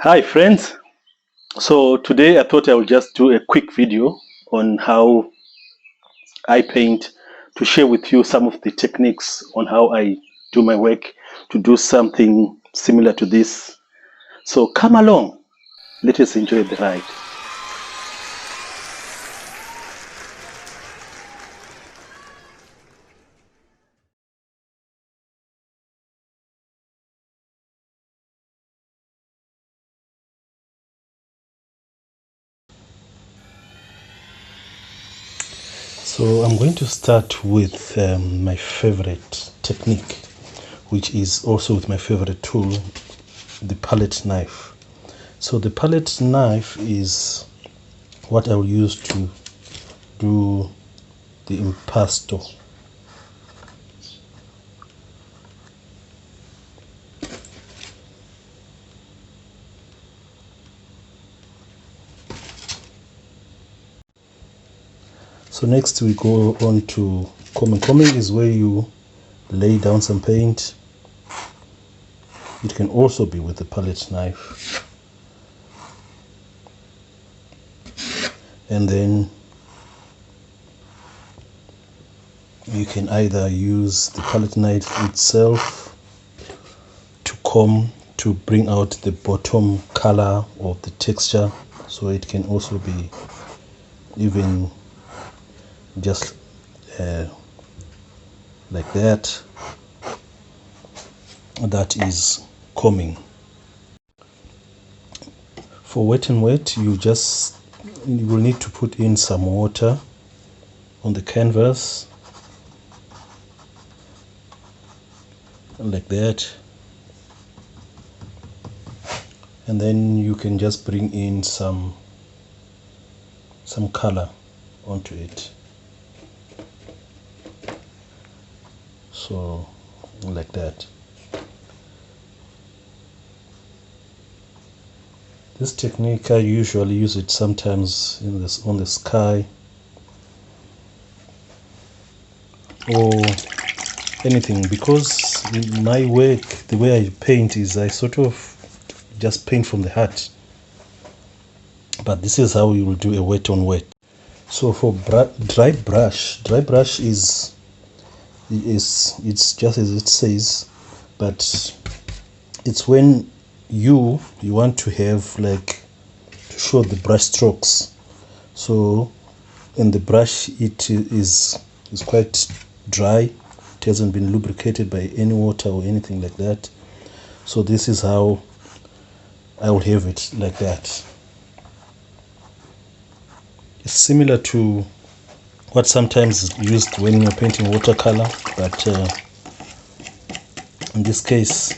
Hi friends. So today I thought I would just do a quick video on how I paint, to share with you some of the techniques on how I do my work, to do something similar to this. So come along, let us enjoy the ride. So I'm going to start with my favorite technique, which is also with my favorite tool, the palette knife. So the palette knife is what I will use to do the impasto. So next we go on to combing. Combing is where you lay down some paint. It can also be with the palette knife. And then you can either use the palette knife itself to comb to bring out the bottom color of the texture. So it can also be even just like that. That is combing. For wet and wet, you will need to put in some water on the canvas like that, and then you can just bring in some color onto it, so like that. This technique I usually use it sometimes on the sky or anything, because in my work, the way I paint is I sort of just paint from the heart. But this is how you will do a wet on wet. So for dry brush is it's just as it says, but it's when you want to have like to show the brush strokes. So in the brush it is quite dry. It hasn't been lubricated by any water or anything like that. So this is how I will have it, like that. It's similar to what sometimes is used when you're painting watercolor, but in this case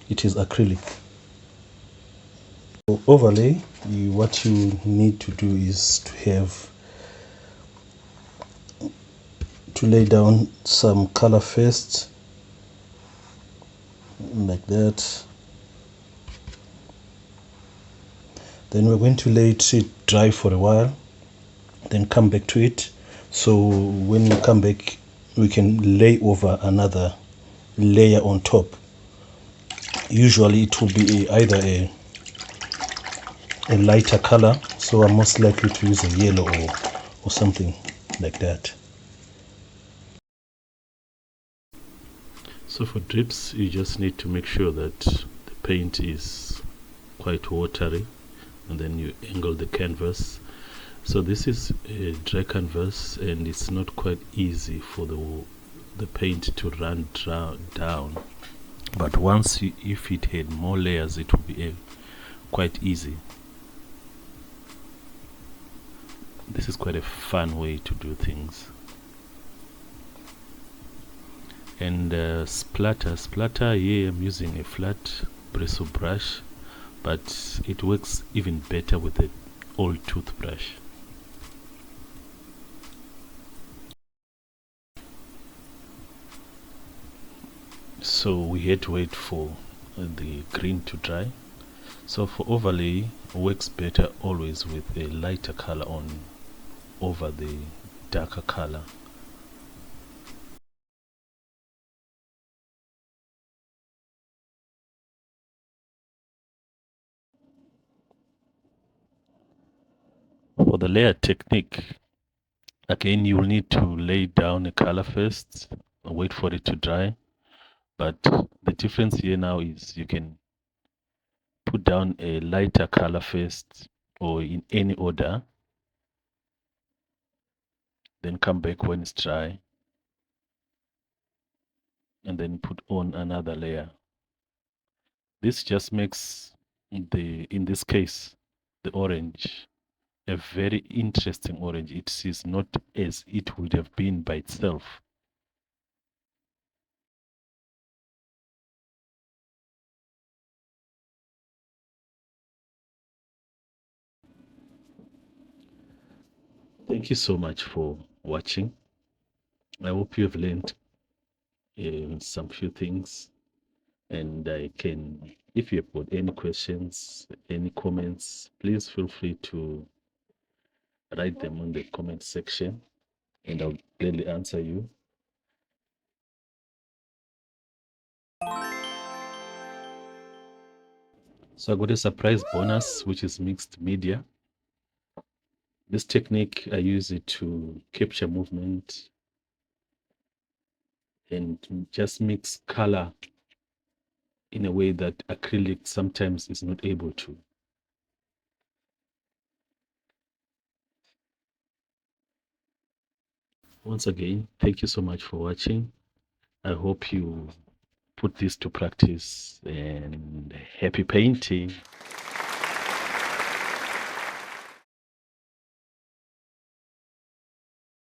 it is acrylic. For overlay, what you need to do is to lay down some color first, like that. Then we're going to let it dry for a while, then come back to it. So when we come back, we can lay over another layer on top. Usually it will be either a lighter color, so I'm most likely to use a yellow or something like that. So for drips, you just need to make sure that the paint is quite watery, and then you angle the canvas. So this is a dry canvas, and it's not quite easy for the paint to run down. But once if it had more layers, it would be quite easy. This is quite a fun way to do things. And splatter here, I'm using a flat bristle brush, but it works even better with an old toothbrush. So we had to wait for the green to dry. So for overlay, works better always with a lighter color on over the darker color. For the layer technique, again, you will need to lay down a color first and wait for it to dry. But the difference here now is you can put down a lighter color first or in any order, then come back when it's dry and then put on another layer. This just makes in this case, the orange a very interesting orange. It is not as it would have been by itself. Thank you so much for watching. I hope you have learned some few things, and I can, if you have got any questions, any comments, please feel free to write them on the comment section and I'll gladly answer you. So I got a surprise bonus, which is mixed media. This technique, I use it to capture movement and just mix color in a way that acrylic sometimes is not able to. Once again, thank you so much for watching. I hope you put this to practice and happy painting.